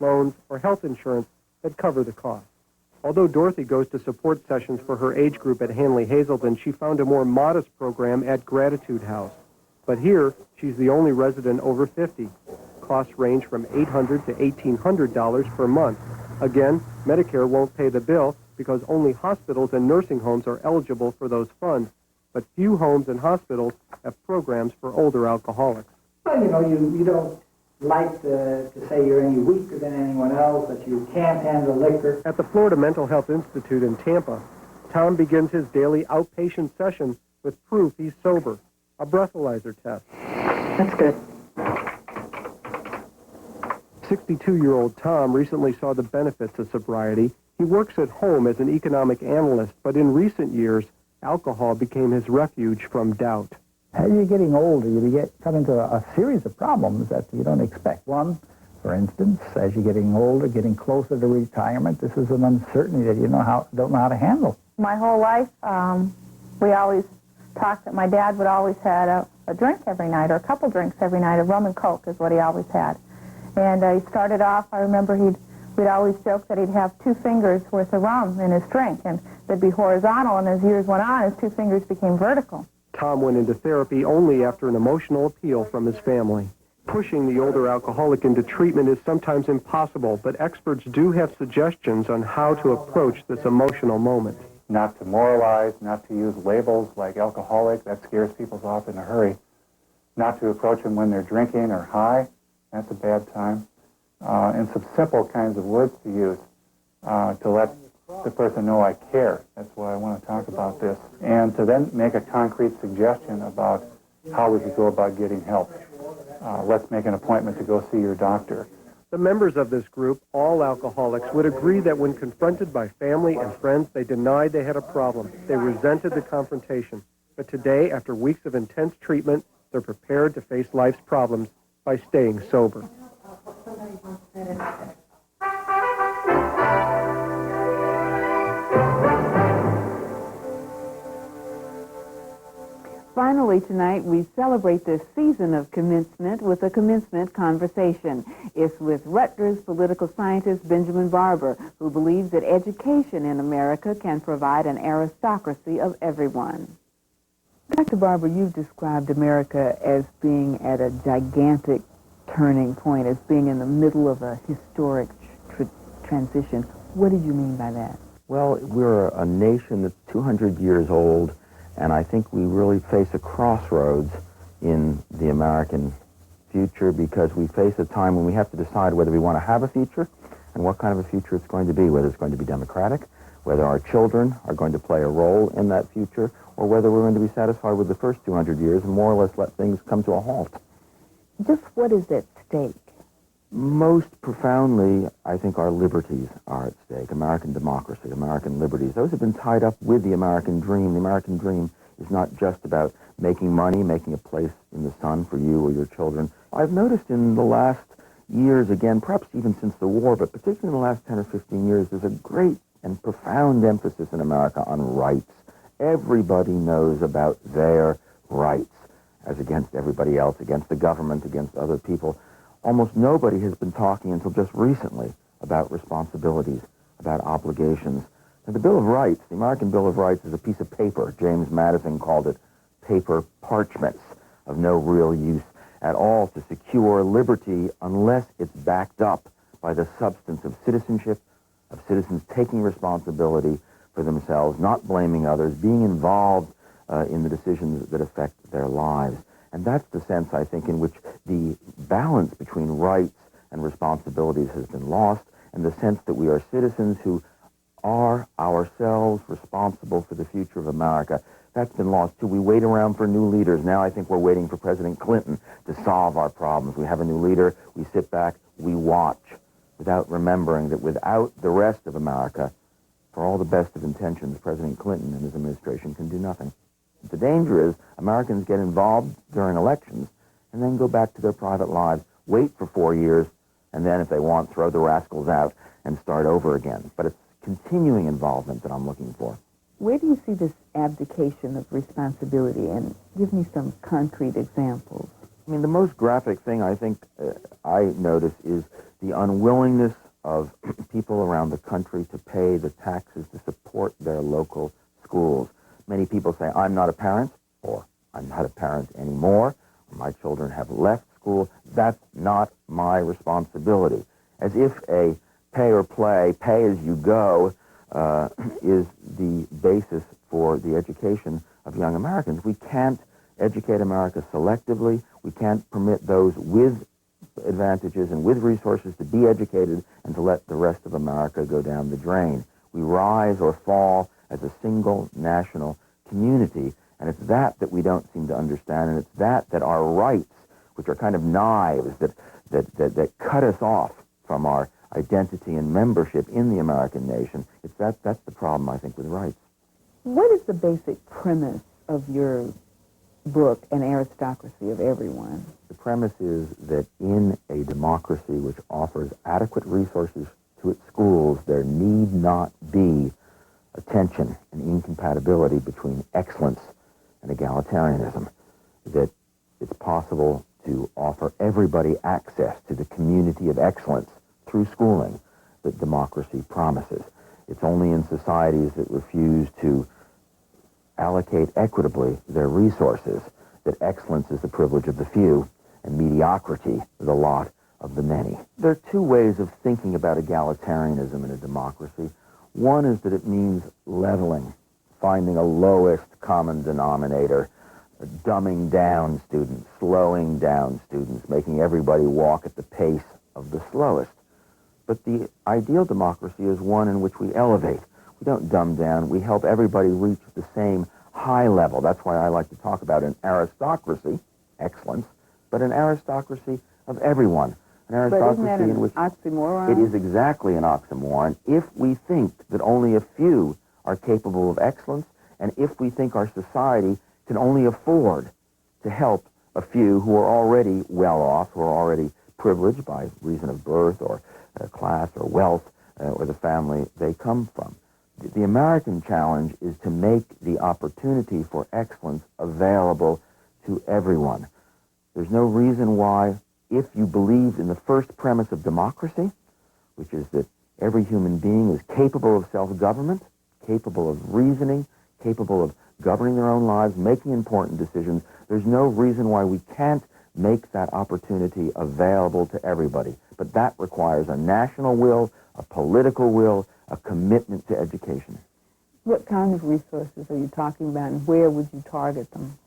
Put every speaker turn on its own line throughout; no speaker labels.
loans, or health insurance that cover the cost. Although Dorothy goes to support sessions for her age group at Hanley Hazleton, she found a more modest program at Gratitude House. But here, she's the only resident over 50. Costs range from $800 to $1,800 per month. Again, Medicare won't pay the bill because only hospitals and nursing homes are eligible for those funds. But few homes and hospitals have programs for older alcoholics.
Well, you don't like to say you're any weaker than anyone else, that you can't handle liquor.
At the Florida Mental Health Institute in Tampa, Tom begins his daily outpatient session with proof he's sober, a breathalyzer test.
That's good.
62-year-old Tom recently saw the benefits of sobriety. He works at home as an economic analyst, but in recent years, alcohol became his refuge from doubt.
As you're getting older, you come into a series of problems that you don't expect. One, for instance, as you're getting older, getting closer to retirement, this is an uncertainty that you don't know how to handle.
My whole life, we always talked that my dad would always have a drink every night, or a couple drinks every night. A rum and Coke is what he always had. And he started off, I remember we'd always joke that he'd have 2 fingers worth of rum in his drink, and they'd be horizontal, and as years went on, his 2 fingers became vertical.
Tom went into therapy only after an emotional appeal from his family. Pushing the older alcoholic into treatment is sometimes impossible, but experts do have suggestions on how to approach this emotional moment.
Not to moralize, not to use labels like alcoholic, that scares people off in a hurry. Not to approach them when they're drinking or high, that's a bad time. And some simple kinds of words to use to let the person know I care. That's why I want to talk about this. And to then make a concrete suggestion about how we could go about getting help. Let's make an appointment to go see your doctor.
The members of this group, all alcoholics, would agree that when confronted by family and friends, they denied they had a problem. They resented the confrontation. But today, after weeks of intense treatment, they're prepared to face life's problems by staying sober.
Finally tonight, we celebrate this season of commencement with a commencement conversation. It's with Rutgers political scientist Benjamin Barber, who believes that education in America can provide an aristocracy of everyone. Dr. Barber, you've described America as being at a gigantic turning point, as being in the middle of a historic transition. What did you mean by that?
Well, we're a nation that's 200 years old, and I think we really face a crossroads in the American future, because we face a time when we have to decide whether we want to have a future and what kind of a future it's going to be, whether it's going to be democratic, whether our children are going to play a role in that future, or whether we're going to be satisfied with the first 200 years and more or less let things come to a halt.
Just what is at stake?
Most profoundly, I think our liberties are at stake. American democracy, American liberties. Those have been tied up with the American dream. The American dream is not just about making money, making a place in the sun for you or your children. I've noticed in the last years, again, perhaps even since the war, but particularly in the last 10 or 15 years, there's a great and profound emphasis in America on rights. Everybody knows about their rights as against everybody else, against the government, against other people. Almost nobody has been talking until just recently about responsibilities, about obligations. Now, the Bill of Rights, the American Bill of Rights, is a piece of paper. James Madison called it paper parchments of no real use at all to secure liberty unless it's backed up by the substance of citizenship, of citizens taking responsibility for themselves, not blaming others, being involved in the decisions that affect their lives. And that's the sense, I think, in which the balance between rights and responsibilities has been lost, and the sense that we are citizens who are ourselves responsible for the future of America. That's been lost, too. We wait around for new leaders. Now I think we're waiting for President Clinton to solve our problems. We have a new leader, we sit back, we watch, without remembering that without the rest of America, for all the best of intentions, President Clinton and his administration can do nothing. The danger is Americans get involved during elections and then go back to their private lives, wait for 4 years, and then, if they want, throw the rascals out and start over again. But it's continuing involvement that I'm looking for.
Where do you see this abdication of responsibility? And give me some concrete examples.
I mean, the most graphic thing I think I notice is the unwillingness of people around the country to pay the taxes to support their local schools. Many people say, I'm not a parent, or I'm not a parent anymore, or my children have left school. That's not my responsibility. As if a pay or play, pay as you go, is the basis for the education of young Americans. We can't educate America selectively. We can't permit those with advantages and with resources to be educated and to let the rest of America go down the drain. We rise or fall as a single national community, and it's that we don't seem to understand, and it's that our rights, which are kind of knives that cut us off from our identity and membership in the American nation, that's the problem, I think, with rights.
What is the basic premise of your book, An Aristocracy of Everyone?
The premise is that in a democracy which offers adequate resources to its schools, there need not be a tension and incompatibility between excellence and egalitarianism, that it's possible to offer everybody access to the community of excellence through schooling that democracy promises. It's only in societies that refuse to allocate equitably their resources that excellence is the privilege of the few and mediocrity the lot of the many. There are two ways of thinking about egalitarianism in a democracy. One is that it means leveling, finding a lowest common denominator, dumbing down students, slowing down students, making everybody walk at the pace of the slowest. But the ideal democracy is one in which we elevate. We don't dumb down. We help everybody reach the same high level. That's why I like to talk about an aristocracy, excellence, but an aristocracy of everyone. An aristocracy in which
oxymoron?
It is exactly an oxymoron if we think that only a few are capable of excellence, and if we think our society can only afford to help a few who are already well off, who are already privileged by reason of birth or class or wealth or the family they come from. The American challenge is to make the opportunity for excellence available to everyone. There's no reason why, if you believe in the first premise of democracy, which is that every human being is capable of self-government, capable of reasoning, capable of governing their own lives, making important decisions, there's no reason why we can't make that opportunity available to everybody. But that requires a national will, a political will, a commitment to education.
What kind of resources are you talking about, and where would you target them?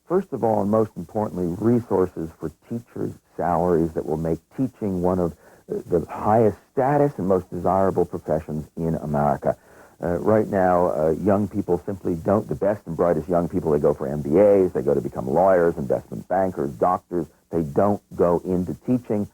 First of all, and most importantly, resources for teachers' salaries that will make teaching one of the highest status and most desirable professions in America. Right now, young people simply don't, the best and brightest young people, they go for MBAs, they go to become lawyers, investment bankers, doctors. They don't go into teaching,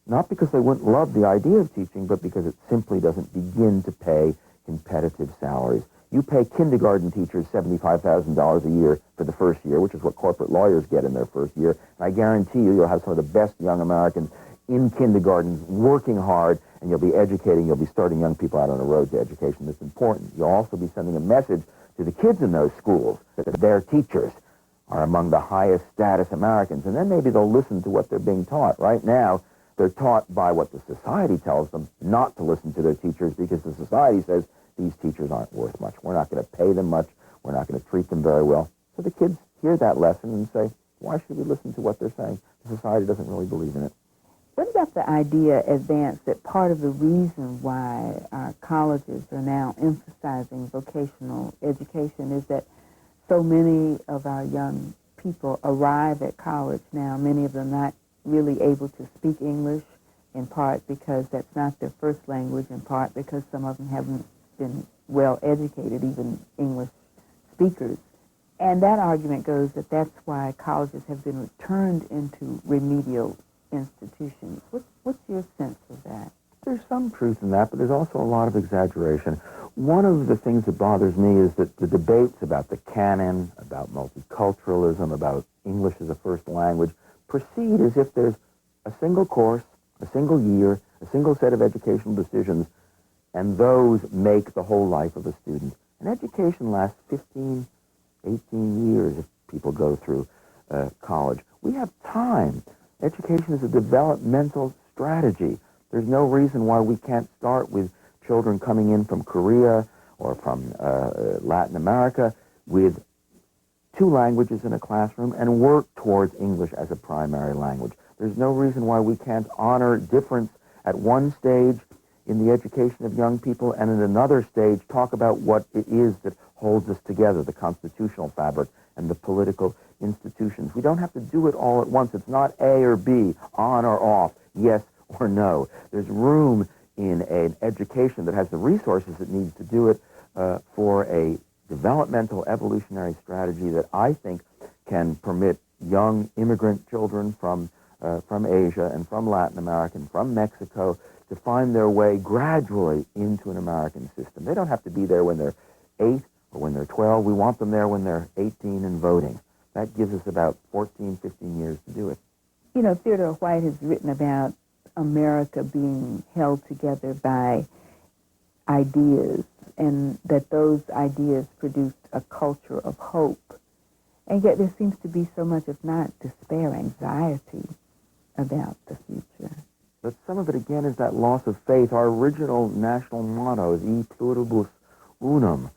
not because they wouldn't love the idea of teaching, but because it simply doesn't begin to pay competitive salaries. You pay kindergarten teachers $75,000 a year for the first year, which is what corporate lawyers get in their first year, and I guarantee you'll have some of the best young Americans in kindergarten working hard, and you'll be educating, you'll be starting young people out on a road to education that's important. You'll also be sending a message to the kids in those schools that their teachers are among the highest status Americans, and then maybe they'll listen to what they're being taught. Right now, they're taught by what the society tells them not to listen to their teachers, because the society says these teachers aren't worth much. We're not going to pay them much. We're not going to treat them very well. So the kids hear that lesson and say, why should we listen to what they're saying? The society doesn't really believe in it.
What about the idea, advanced, that part of the reason why our colleges are now emphasizing vocational education is that so many of our young people arrive at college now, many of them not really able to speak English, in part because that's not their first language, in part because some of them haven't been well educated, even English speakers. And that argument goes that that's why colleges have been turned into remedial institutions. What's your sense of that?
There's some truth in that, but there's also a lot of exaggeration. One of the things that bothers me is that the debates about the canon, about multiculturalism, about English as a first language, proceed as if there's a single course, a single year, a single set of educational decisions, and those make the whole life of a student. And education lasts 15, 18 years if people go through college. We have time. Education is a developmental strategy. There's no reason why we can't start with children coming in from Korea or from Latin America with 2 languages in a classroom and work towards English as a primary language. There's no reason why we can't honor difference at one stage in the education of young people and at another stage talk about what it is that holds us together, the constitutional fabric and the political institutions. We don't have to do it all at once. It's not A or B, on or off, yes or no. There's room in an education that has the resources it needs to do it for a developmental evolutionary strategy that I think can permit young immigrant children from Asia and from Latin America and from Mexico to find their way gradually into an American system. They don't have to be there when they're 8 or when they're 12. We want them there when they're 18 and voting. That gives us about 14, 15 years to do it.
You know, Theodore White has written about America being held together by ideas, and that those ideas produced a culture of hope. And yet there seems to be so much, if not despair, anxiety about the future.
But some of it, again, is that loss of faith. Our original national motto is E pluribus unum,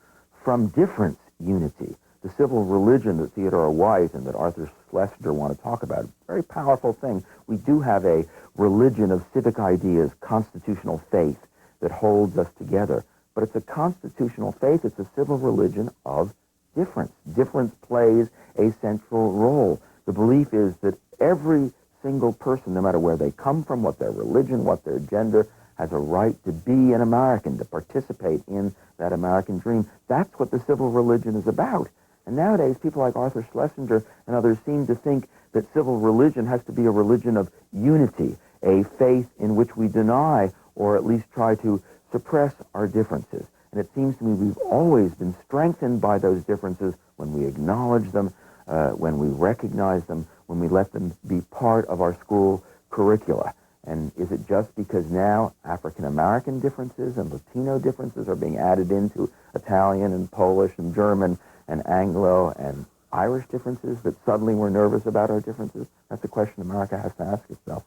from difference, unity. The civil religion that Theodore White and that Arthur Schlesinger want to talk about, very powerful thing. We do have a religion of civic ideas, constitutional faith, that holds us together. But it's a constitutional faith, it's a civil religion of difference. Difference plays a central role. The belief is that every single person, no matter where they come from, what their religion, what their gender, has a right to be an American, to participate in that American dream. That's what the civil religion is about. And nowadays, people like Arthur Schlesinger and others seem to think that civil religion has to be a religion of unity, a faith in which we deny or at least try to suppress our differences. And it seems to me we've always been strengthened by those differences when we acknowledge them, when we recognize them, when we let them be part of our school curricula. And is it just because now African-American differences and Latino differences are being added into Italian and Polish and German and Anglo and Irish differences that suddenly we're nervous about our differences? That's a question America has to ask itself.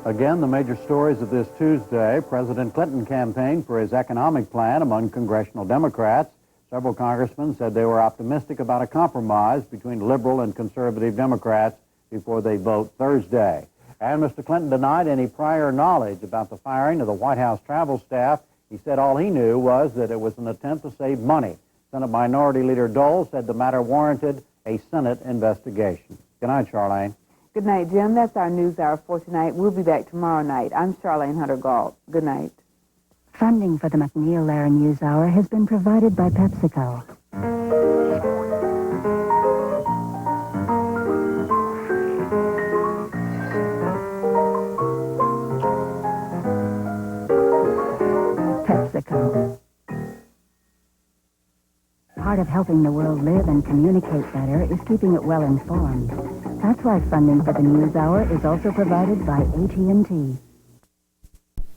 Again, the major stories of this Tuesday. President Clinton campaigned for his economic plan among congressional Democrats. Several congressmen said they were optimistic about a compromise between liberal and conservative Democrats before they vote Thursday. And Mr. Clinton denied any prior knowledge about the firing of the White House travel staff. He said all he knew was that it was an attempt to save money. Senate Minority Leader Dole said the matter warranted a Senate investigation. Good night, Charlene.
Good night, Jim. That's our news hour for tonight. We'll be back tomorrow night. I'm Charlene Hunter-Gault. Good night.
Funding for the MacNeil Lehrer NewsHour has been provided by PepsiCo. PepsiCo. Part of helping the world live and communicate better is keeping it well informed. That's why funding for the NewsHour is also provided by AT&T.